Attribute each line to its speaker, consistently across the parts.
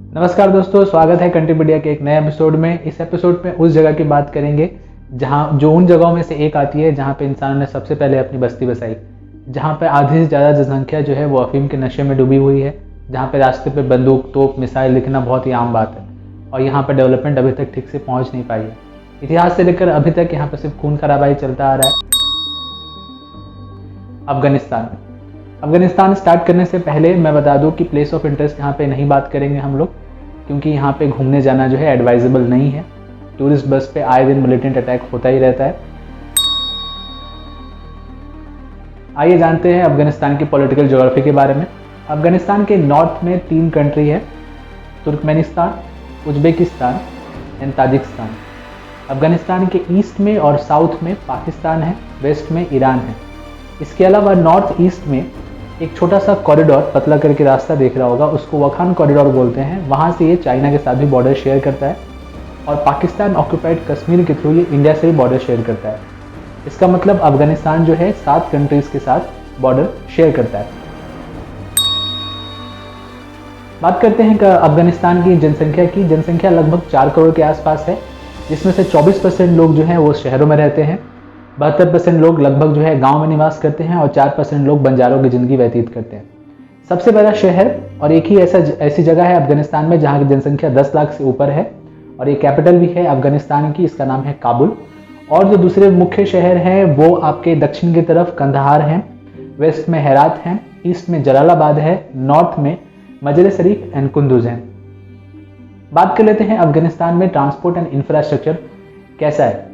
Speaker 1: नमस्कार दोस्तों, स्वागत है कंट्रीपीडिया के एक नए एपिसोड में। इस एपिसोड में उस जगह की बात करेंगे जो उन जगहों में से एक आती है जहाँ पे इंसानों ने सबसे पहले अपनी बस्ती बसाई, जहाँ पे आधी से ज़्यादा जनसंख्या जो है वो अफीम के नशे में डूबी हुई है, जहाँ पे रास्ते पे बंदूक, तोप, मिसाइल दिखना बहुत ही आम बात है और यहाँ पर डेवलपमेंट अभी तक ठीक से पहुँच नहीं पाई है। इतिहास से लेकर अभी तक यहाँ पर सिर्फ खून खराबाई चलता आ रहा है। अफगानिस्तान स्टार्ट करने से पहले मैं बता दूं कि प्लेस ऑफ इंटरेस्ट यहाँ पे नहीं बात करेंगे हम लोग, क्योंकि यहाँ पे घूमने जाना जो है एडवाइजेबल नहीं है। टूरिस्ट बस पे आए दिन मिलिटेंट अटैक होता ही रहता है। आइए जानते हैं अफगानिस्तान की पॉलिटिकल ज्योग्राफी के बारे में। अफगानिस्तान के नॉर्थ में 3 कंट्री है, Turkmenistan, Uzbekistan and Tajikistan. Afghanistan के ईस्ट में और साउथ में पाकिस्तान है, वेस्ट में ईरान है। इसके अलावा नॉर्थ ईस्ट में एक छोटा सा कॉरिडोर, पतला करके रास्ता देख रहा होगा, उसको वखान कॉरिडोर बोलते हैं। वहाँ से ये चाइना के साथ भी बॉर्डर शेयर करता है और पाकिस्तान ऑक्यूपाइड कश्मीर के थ्रू ये इंडिया से भी बॉर्डर शेयर करता है। इसका मतलब अफगानिस्तान जो है 7 कंट्रीज के साथ बॉर्डर शेयर करता है। बात करते हैं अफगानिस्तान की जनसंख्या की। जनसंख्या लगभग 4 करोड़ के आसपास है, जिसमें से 24% लोग जो हैं वो शहरों में रहते हैं, 72% लोग लगभग जो है गांव में निवास करते हैं और 4% लोग बंजारों की ज़िंदगी व्यतीत करते हैं। सबसे बड़ा शहर और एक ही ऐसी जगह है अफगानिस्तान में जहां की जनसंख्या 10 लाख से ऊपर है और ये कैपिटल भी है अफगानिस्तान की, इसका नाम है काबुल। और जो दूसरे मुख्य शहर हैं वो आपके दक्षिण की तरफ कंधार हैं, वेस्ट में हेरात हैं, ईस्ट में जलालाबाद है, नॉर्थ में मजर शरीफ एंड कुंदुज हैं। बात कर लेते हैं अफगानिस्तान में ट्रांसपोर्ट एंड इंफ्रास्ट्रक्चर कैसा है।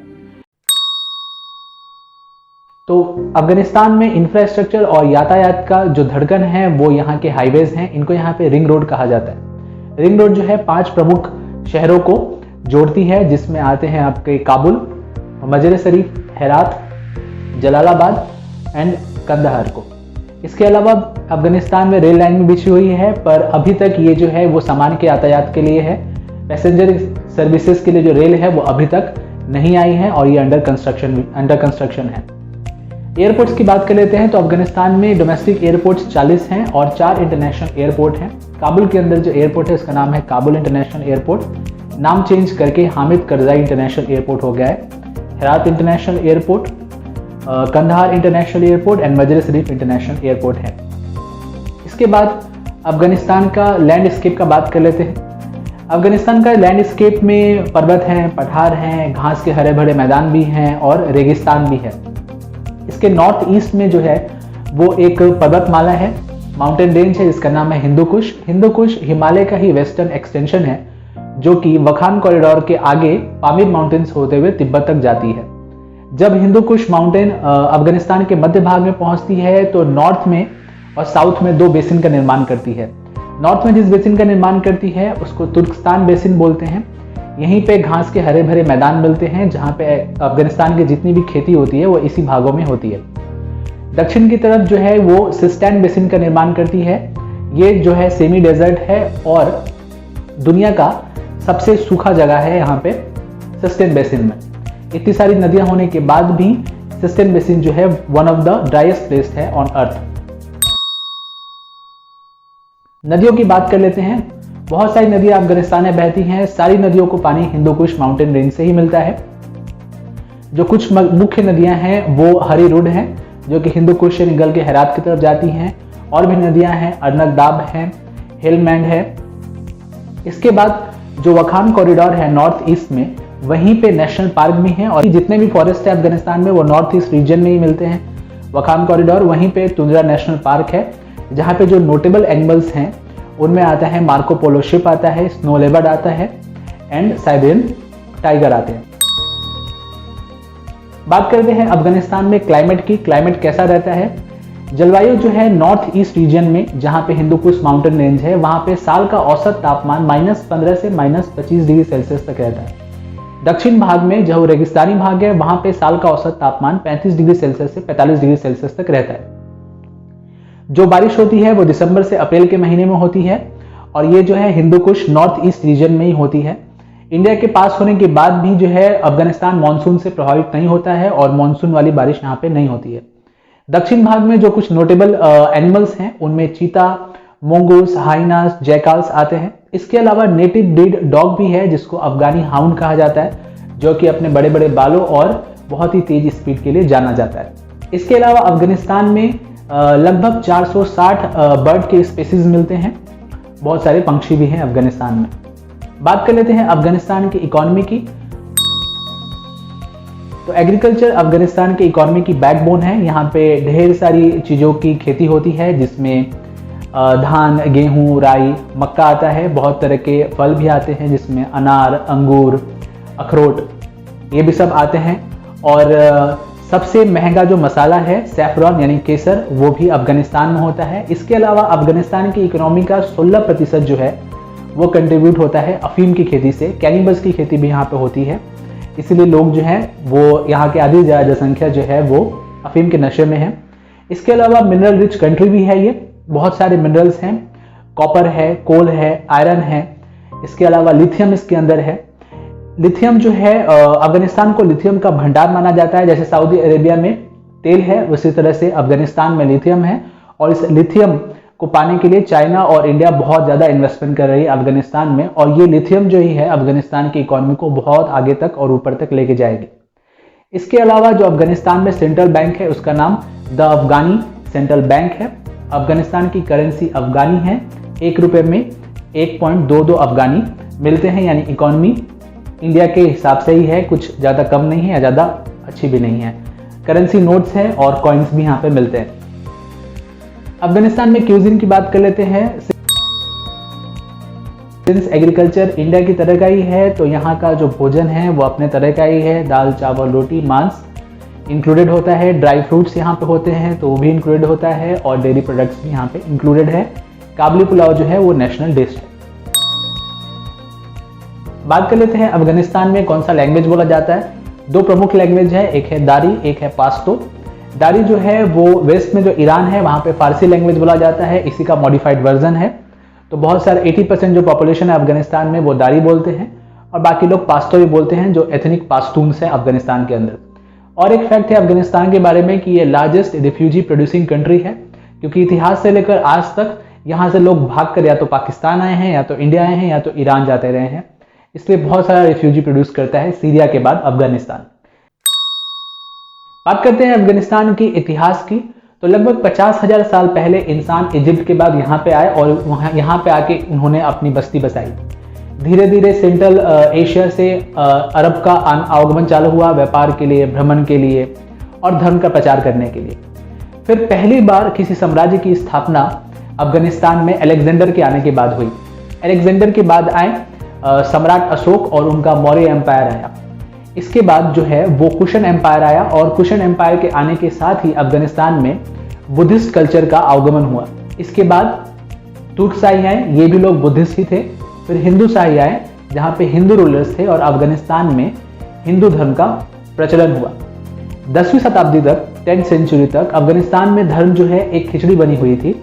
Speaker 1: तो अफगानिस्तान में इंफ्रास्ट्रक्चर और यातायात का जो धड़कन है वो यहाँ के हाईवेज हैं। इनको यहाँ पे रिंग रोड कहा जाता है। रिंग रोड जो है 5 प्रमुख शहरों को जोड़ती है, जिसमें आते हैं आपके काबुल, मजर शरीफ, हेरात, जलालाबाद एंड कंदहार को। इसके अलावा अफगानिस्तान में रेल लाइन भी बिछी हुई है, पर अभी तक ये जो है वो सामान के यातायात के लिए है। पैसेंजर सर्विसेज के लिए जो रेल है वो अभी तक नहीं आई है और ये अंडर कंस्ट्रक्शन है। एयरपोर्ट्स की बात कर लेते हैं तो अफगानिस्तान में डोमेस्टिक एयरपोर्ट्स 40 हैं और 4 इंटरनेशनल एयरपोर्ट हैं। काबुल के अंदर जो एयरपोर्ट है उसका नाम है काबुल इंटरनेशनल एयरपोर्ट, नाम चेंज करके हामिद करजाई इंटरनेशनल एयरपोर्ट हो गया है। Herat international airport, Kandahar international airport and Mazar Sharif international airport है। इसके बाद अफगानिस्तान का लैंडस्केप का बात कर लेते हैं। अफगानिस्तान का लैंडस्केप में पर्वत हैं, पठार हैं, घास के हरे भरे मैदान भी हैं और रेगिस्तान भी है। इसके नॉर्थ ईस्ट में जो है वो एक पर्वतमाला है, माउंटेन रेंज है, जिसका नाम है हिंदू कुश। हिंदू कुश हिमालय का ही वेस्टर्न एक्सटेंशन है, जो कि वखान कॉरिडोर के आगे पामीर माउंटेन्स होते हुए तिब्बत तक जाती है। जब हिंदू कुश माउंटेन अफगानिस्तान के मध्य भाग में पहुंचती है तो नॉर्थ में और साउथ में 2 बेसिन का निर्माण करती है। नॉर्थ में जिस बेसिन का निर्माण करती है उसको तुर्कस्तान बेसिन बोलते हैं। यहीं पे घास के हरे भरे मैदान मिलते हैं, जहाँ पे अफगानिस्तान की जितनी भी खेती होती है वो इसी भागों में होती है। दक्षिण की तरफ जो है वो सिस्टैन बेसिन का निर्माण करती है। ये जो है सेमी डेजर्ट है और दुनिया का सबसे सूखा जगह है यहाँ पे सिस्टैन बेसिन में। इतनी सारी नदियां होने के बाद भी सिस्टैन बेसिन जो है one of the driest place है ऑन अर्थ। नदियों की बात कर लेते हैं। बहुत सारी नदियां अफगानिस्तान में बहती हैं। सारी नदियों को पानी हिंदू कुश माउंटेन रेंज से ही मिलता है। जो कुछ मुख्य नदियां हैं वो हरी रुड हैं, जो कि हिंदू कुश से निकल के हेरात की तरफ जाती हैं। और भी नदियां हैं, अर्नकदाब है, हेलमैंड है। इसके बाद जो वखान कॉरिडोर है नॉर्थ ईस्ट में, वहीं पे नेशनल पार्क भी हैं और जितने भी फॉरेस्ट है अफगानिस्तान में वो नॉर्थ ईस्ट रीजन में ही मिलते हैं। वखान कॉरिडोर, वहीं पे तुंद्रा नेशनल पार्क है, जहाँ पे जो नोटेबल एनिमल्स हैं उनमें आता है मार्को पोलो शिप आता है, स्नो लेपर्ड आता है एंड साइबेरियन टाइगर आते हैं। बात करते हैं अफगानिस्तान में क्लाइमेट की। क्लाइमेट कैसा रहता है? जलवायु जो है नॉर्थ ईस्ट रीजन में, जहां पे हिंदू कुश माउंटेन रेंज है, वहां पे साल का औसत तापमान -15 से -25 डिग्री सेल्सियस तक रहता है। दक्षिण भाग में जो रेगिस्तानी भाग है वहां पे साल का औसत तापमान 35 डिग्री सेल्सियस से 45 डिग्री सेल्सियस तक रहता है। जो बारिश होती है वो दिसंबर से अप्रैल के महीने में होती है और ये जो है Hindu Kush north east region में ही होती है। इंडिया के पास होने के बाद भी जो है अफगानिस्तान मानसून से प्रभावित नहीं होता है और मानसून वाली बारिश यहाँ पे नहीं होती है। दक्षिण भाग में जो कुछ नोटेबल एनिमल्स हैं उनमें चीता, मोंगोस, हाइनास, जैकाल्स आते हैं। इसके अलावा नेटिव ब्रीड डॉग भी है जिसको अफगानी हाउंड कहा जाता है, जो कि अपने बड़े बड़े बालों और बहुत ही तेज स्पीड के लिए जाना जाता है। इसके अलावा अफगानिस्तान में लगभग 460 बर्ड के स्पीसीज मिलते हैं। बहुत सारे पंछी भी हैं अफगानिस्तान में। बात कर लेते हैं अफगानिस्तान की इकोनॉमी की। तो एग्रीकल्चर अफगानिस्तान की इकोनॉमी की बैकबोन है। यहाँ पे ढेर सारी चीज़ों की खेती होती है, जिसमें धान, गेहूं, राई, मक्का आता है। बहुत तरह के फल भी आते हैं जिसमें अनार, अंगूर, अखरोट, ये भी सब आते हैं। और सबसे महंगा जो मसाला है सैफरॉन यानी केसर, वो भी अफगानिस्तान में होता है। इसके अलावा अफगानिस्तान की इकोनॉमी का 16% जो है वो कंट्रीब्यूट होता है अफीम की खेती से। कैनिबस की खेती भी यहाँ पे होती है, इसीलिए लोग जो हैं वो यहाँ के आधी जनसंख्या जो है वो अफीम के नशे में है। इसके अलावा मिनरल रिच कंट्री भी है ये, बहुत सारे मिनरल्स हैं, कॉपर है, कोल है, आयरन है। इसके अलावा लिथियम इसके अंदर है। लिथियम जो है अफगानिस्तान को लिथियम का भंडार माना जाता है। जैसे सऊदी अरेबिया में तेल है, उसी तरह से अफगानिस्तान में लिथियम है। और इस लिथियम को पाने के लिए चाइना और इंडिया बहुत ज़्यादा इन्वेस्टमेंट कर रही है अफगानिस्तान में। और ये लिथियम जो ही है अफगानिस्तान की इकोनॉमी को बहुत आगे तक और ऊपर तक लेके जाएगी। इसके अलावा जो अफगानिस्तान में सेंट्रल बैंक है उसका नाम द अफगानी सेंट्रल बैंक है। अफगानिस्तान की करेंसी अफगानी है। 1 रुपये में 1.22 अफगानी मिलते हैं, यानी इकोनॉमी इंडिया के हिसाब से ही है, कुछ ज़्यादा कम नहीं है या ज़्यादा अच्छी भी नहीं है। करेंसी नोट्स हैं और कॉइन्स भी यहाँ पे मिलते हैं। अफगानिस्तान में क्यूजिन की बात कर लेते हैं। सिंस एग्रीकल्चर इंडिया की तरह का ही है, तो यहाँ का जो भोजन है वो अपने तरह का ही है। दाल, चावल, रोटी, मांस इंक्लूडेड होता है। ड्राई फ्रूट्स यहाँ पे होते हैं तो वो भी इंक्लूडेड होता है, और डेयरी प्रोडक्ट्स भी यहाँ पे इंक्लूडेड है। काबली पुलाव जो है वो नेशनल डिश है। बात कर लेते हैं अफगानिस्तान में कौन सा लैंग्वेज बोला जाता है। 2 प्रमुख लैंग्वेज है, एक है दारी, एक है पाश्तो। दारी जो है वो वेस्ट में जो ईरान है वहाँ पे फारसी लैंग्वेज बोला जाता है, इसी का मॉडिफाइड वर्जन है। तो बहुत सारे 80% जो पॉपुलेशन है अफगानिस्तान में वो दारी बोलते हैं, और बाकी लोग पाश्तो भी बोलते हैं, जो एथनिक पाश्तून्स है अफगानिस्तान के अंदर। और एक फैक्ट है अफगानिस्तान के बारे में कि ये लार्जेस्ट रिफ्यूजी प्रोड्यूसिंग कंट्री है, क्योंकि इतिहास से लेकर आज तक यहाँ से लोग भाग कर या तो पाकिस्तान आए हैं, या तो इंडिया आए हैं, या तो ईरान जाते रहे हैं। इसलिए बहुत सारा रिफ्यूजी प्रोड्यूस करता है सीरिया के बाद अफगानिस्तान। बात करते हैं अफगानिस्तान की इतिहास की। तो लगभग 50,000 साल पहले इंसान इजिप्ट के बाद यहाँ पे आए और यहाँ पे आके उन्होंने अपनी बस्ती बसाई। धीरे धीरे सेंट्रल एशिया से अरब का आगमन चालू हुआ, व्यापार के लिए, भ्रमण के लिए और धर्म का प्रचार करने के लिए। फिर पहली बार किसी साम्राज्य की स्थापना अफगानिस्तान में अलेक्जेंडर के आने के बाद हुई। अलेक्जेंडर के बाद आए सम्राट अशोक और उनका मौर्य एम्पायर आया। इसके बाद जो है वो कुशन एम्पायर आया, और कुशन एम्पायर के आने के साथ ही अफगानिस्तान में बुद्धिस्ट कल्चर का आगमन हुआ। इसके बाद तुर्कशाही आए, ये भी लोग बुद्धिस्ट ही थे। फिर हिंदू शाही आए, जहाँ पे हिंदू रूलर्स थे और अफगानिस्तान में हिंदू धर्म का प्रचलन हुआ। 10वीं शताब्दी तक, 10th सेंचुरी तक अफगानिस्तान में धर्म जो है एक खिचड़ी बनी हुई थी।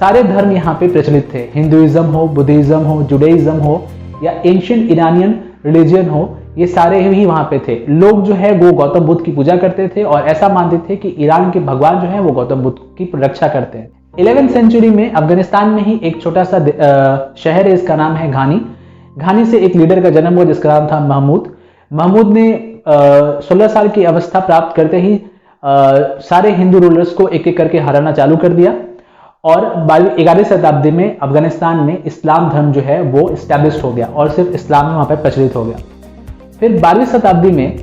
Speaker 1: सारे धर्म यहाँ पे प्रचलित थे, हिंदुइज्म हो, बुद्धिज्म हो, जुडाइज्म हो या एंशियंट ईरानियन रिलीजन हो, ये सारे ही वहाँ पे थे। लोग जो है वो गौतम बुद्ध की पूजा करते थे और ऐसा मानते थे कि ईरान के भगवान जो है वो गौतम बुद्ध की रक्षा करते हैं। 11th सेंचुरी में अफगानिस्तान में ही एक छोटा सा शहर है, इसका नाम है घानी। घानी से एक लीडर का जन्म हुआ जिसका नाम था महमूद। महमूद ने 16 साल की अवस्था प्राप्त करते ही सारे हिंदू रूलर्स को एक एक करके हराना चालू कर दिया, और 11वीं शताब्दी में अफगानिस्तान में इस्लाम धर्म जो है वो इस्टेब्लिश हो गया और सिर्फ इस्लाम में वहाँ पर प्रचलित हो गया। फिर 12वीं शताब्दी में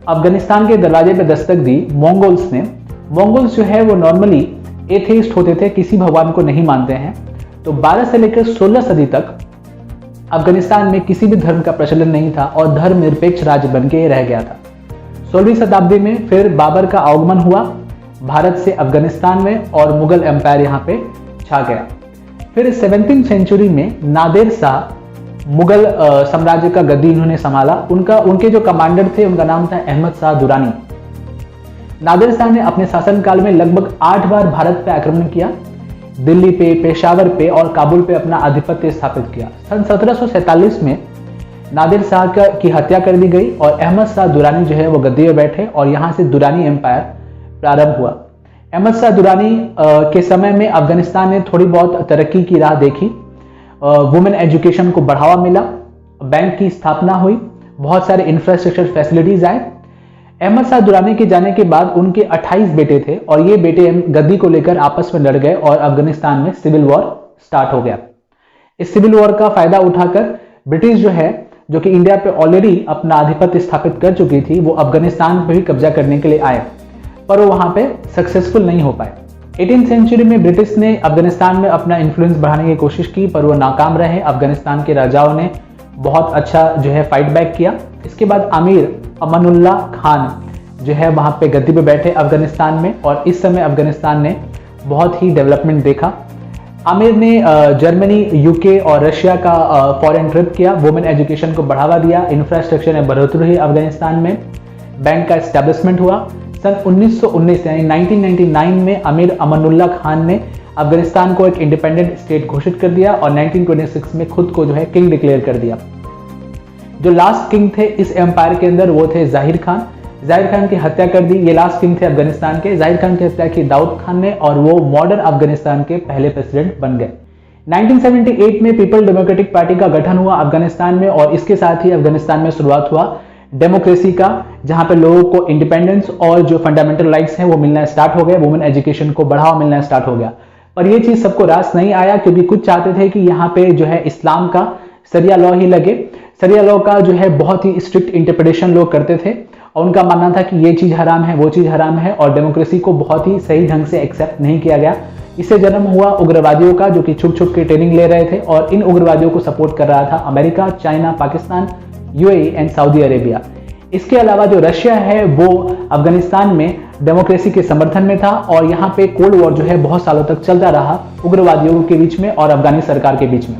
Speaker 1: अफगानिस्तान के दरवाजे पर दस्तक दी मंगोल्स ने। मंगोल्स जो है वो नॉर्मली एथेइस्ट होते थे, किसी भगवान को नहीं मानते हैं। तो 12 से लेकर 16 सदी तक अफगानिस्तान में किसी भी धर्म का प्रचलन नहीं था और धर्मनिरपेक्ष राज्य बन के रह गया था। 16वीं शताब्दी में फिर बाबर का आगमन हुआ भारत से अफगानिस्तान में और मुगल एम्पायर यहाँ पे छा गया। फिर 17th सेंचुरी में नादिर शाह मुगल साम्राज्य का गद्दी इन्होंने संभाला। उनके जो कमांडर थे उनका नाम था अहमद शाह दुरानी। नादिर शाह ने अपने शासनकाल में लगभग 8 बार भारत पे आक्रमण किया, दिल्ली पे, पेशावर पे और काबुल पे अपना आधिपत्य स्थापित किया। सन 1747 में नादिर शाह की हत्या कर दी गई और अहमद शाह दुरानी जो है वो गद्दी में बैठे और यहाँ से दुरानी एम्पायर प्रारंभ हुआ। अहमद शाह दुरानी के समय में अफगानिस्तान ने थोड़ी बहुत तरक्की की राह देखी। वुमेन एजुकेशन को बढ़ावा मिला, बैंक की स्थापना हुई, बहुत सारे इंफ्रास्ट्रक्चर फैसिलिटीज आए। अहमद शाह दुरानी के जाने के बाद उनके 28 बेटे थे और ये बेटे गद्दी को लेकर आपस में लड़ गए और अफगानिस्तान में सिविल वॉर स्टार्ट हो गया। इस सिविल वॉर का फायदा उठाकर ब्रिटिश जो कि इंडिया पे ऑलरेडी अपना आधिपत्य स्थापित कर चुकी थी, वो अफगानिस्तान पे भी कब्जा करने के लिए आए, पर वो वहां पे सक्सेसफुल नहीं हो पाए। 18th सेंचुरी में ब्रिटिश ने अफगानिस्तान में अपना इन्फ्लुएंस बढ़ाने की कोशिश की, पर वो नाकाम रहे। अफगानिस्तान के राजाओं ने बहुत अच्छा फाइट बैक किया। इसके बाद अमीर अमानुल्लाह खान वहां पे गद्दी पे बैठे अफगानिस्तान में, और इस समय अफगानिस्तान ने बहुत ही डेवलपमेंट देखा। आमिर ने जर्मनी, यूके और रशिया का फॉरेन ट्रिप किया, वुमेन एजुकेशन को बढ़ावा दिया, इंफ्रास्ट्रक्चर में बढ़ोतरी हुई अफगानिस्तान में, बैंक का एस्टेब्लिशमेंट हुआ। सन 1919 यानी 1999 में अमीर अमानुल्लाह खान ने अफगानिस्तान को एक इंडिपेंडेंट स्टेट घोषित कर दिया और 1926 में खुद को किंग डिक्लेयर कर दिया। जो लास्ट किंग थे इस एम्पायर के अंदर वो थे जाहिर खान। जाहिर खान की हत्या कर दी। ये लास्ट किंग थे अफगानिस्तान के। जाहिर खान की हत्या की दाऊद खान ने और वो मॉडर्न अफगानिस्तान के पहले प्रेसिडेंट बन गए। 1978 में पीपल डेमोक्रेटिक पार्टी का गठन हुआ अफगानिस्तान में, और इसके साथ ही अफगानिस्तान में शुरुआत हुआ डेमोक्रेसी का, जहां पे लोगों को इंडिपेंडेंस और जो फंडामेंटल राइट्स हैं वो मिलना स्टार्ट हो गए, वुमेन एजुकेशन को बढ़ावा मिलना स्टार्ट हो गया। पर ये चीज सबको रास नहीं आया, क्योंकि कुछ चाहते थे कि यहाँ पे इस्लाम का सरिया लॉ ही लगे। सरिया लॉ का बहुत ही स्ट्रिक्ट इंटरप्रिटेशन लोग करते थे और उनका मानना था कि ये चीज हराम है, वो चीज हराम है, और डेमोक्रेसी को बहुत ही सही ढंग से एक्सेप्ट नहीं किया गया। इससे जन्म हुआ उग्रवादियों का, जो कि छुप छुप के ट्रेनिंग ले रहे थे, और इन उग्रवादियों को सपोर्ट कर रहा था America, China, Pakistan, UAE and Saudi Arabia. इसके अलावा जो रशिया है वो अफगानिस्तान में डेमोक्रेसी के समर्थन में था, और यहाँ पे कोल्ड वॉर बहुत सालों तक चलता रहा उग्रवादियों के बीच में और अफगानी सरकार के बीच में।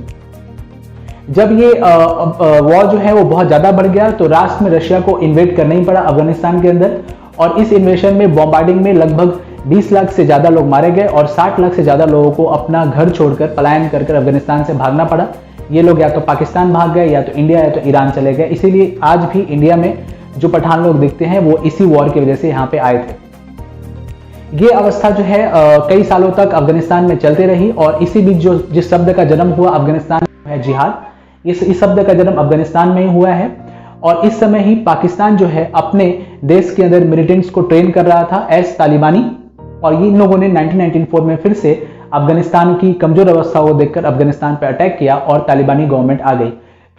Speaker 1: जब ये वॉर वो बहुत ज्यादा बढ़ गया, तो राष्ट्र में रशिया को इन्वेड करना ही पड़ा अफगानिस्तान के अंदर, और इस इन्वेशन में बॉम्बार्डिंग में लगभग 20 लाख से ज्यादा लोग मारे गए और 60 लाख से ज्यादा लोगों को अपना घर छोड़कर पलायन कर अफगानिस्तान से भागना पड़ा। ये लोग या तो पाकिस्तान भाग गए, या तो इंडिया, या तो ईरान चले गए। इसीलिए आज भी इंडिया में जो पठान लोग दिखते हैं वो इसी वॉर की वजह से यहाँ पे आए थे। ये अवस्था कई सालों तक अफगानिस्तान में चलती रही, और इसी बीच जिस शब्द का जन्म हुआ अफगानिस्तान में है जिहाद, इस शब्द का जन्म अफगानिस्तान में ही हुआ है। और इस समय ही पाकिस्तान अपने देश के अंदर मिलिटेंट्स को ट्रेन कर रहा था एज तालिबानी, और इन लोगों ने 1994 में फिर से अफगानिस्तान की कमजोर अवस्था को देखकर अफगानिस्तान पर अटैक किया और तालिबानी गवर्नमेंट आ गई।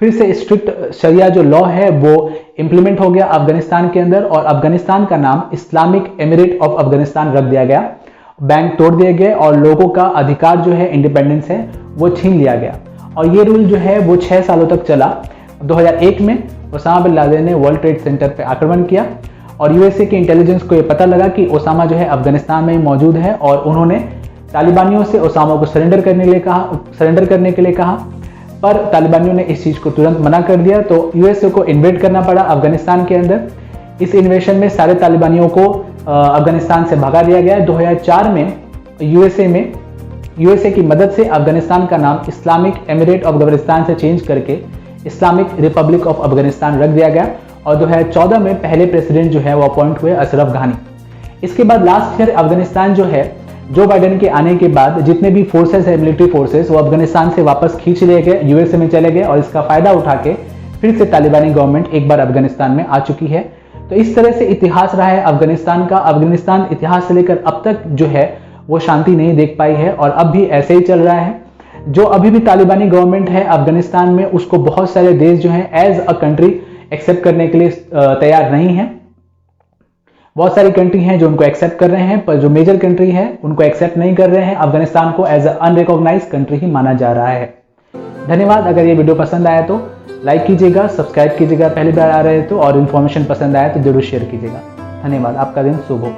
Speaker 1: फिर से स्ट्रिक्ट शरिया जो लॉ है वो इंप्लीमेंट हो गया अफगानिस्तान के अंदर, और अफगानिस्तान का नाम इस्लामिक एमिरेट ऑफ अफगानिस्तान रख दिया गया। बैंक तोड़ दिए गए और लोगों का अधिकार इंडिपेंडेंस है वो छीन लिया गया। और ये रूल वो 6 सालों तक चला। 2001 में ओसामा बिन लादेन ने वर्ल्ड ट्रेड सेंटर पे आक्रमण किया, और यूएसए के इंटेलिजेंस को ये पता लगा कि ओसामा अफगानिस्तान में मौजूद है, और उन्होंने तालिबानियों से ओसामा को सरेंडर करने के लिए कहा, पर तालिबानियों ने इस चीज को तुरंत मना कर दिया। तो यूएसए को इन्वेड करना पड़ा अफगानिस्तान के अंदर। इस इन्वेशन में सारे तालिबानियों को अफगानिस्तान से भगा दिया गया। 2004 में यूएसए की मदद से अफगानिस्तान का नाम इस्लामिक एमिरेट ऑफ अफगानिस्तान से चेंज करके इस्लामिक रिपब्लिक ऑफ अफगानिस्तान रख दिया गया, और 2014 में पहले प्रेसिडेंट वो अपॉइंट हुए अशरफ घानी। इसके बाद last year Afghanistan Joe Biden के आने के बाद जितने भी फोर्सेस है, मिलिट्री फोर्सेस, वो अफगानिस्तान से वापस खींच लिए गए, यूएसए में चले गए, और इसका फायदा उठा के फिर से तालिबानी गवर्नमेंट एक बार अफगानिस्तान में आ चुकी है। तो इस तरह से इतिहास रहा है अफगानिस्तान का। अफगानिस्तान इतिहास से लेकर अब तक वो शांति नहीं देख पाई है, और अब भी ऐसे ही चल रहा है। जो अभी भी तालिबानी गवर्नमेंट है अफगानिस्तान में, उसको बहुत सारे देश एज अ कंट्री एक्सेप्ट करने के लिए तैयार नहीं है। बहुत सारी कंट्री हैं जो उनको एक्सेप्ट कर रहे हैं, पर जो मेजर कंट्री है उनको एक्सेप्ट नहीं कर रहे हैं। अफगानिस्तान को एज अ अनरिकॉग्नाइज्ड कंट्री ही माना जा रहा है। धन्यवाद। अगर ये वीडियो पसंद आया तो लाइक कीजिएगा, सब्सक्राइब कीजिएगा पहली बार आ रहे तो, और इन्फॉर्मेशन पसंद आया तो जरूर शेयर कीजिएगा। धन्यवाद। आपका दिन शुभ हो।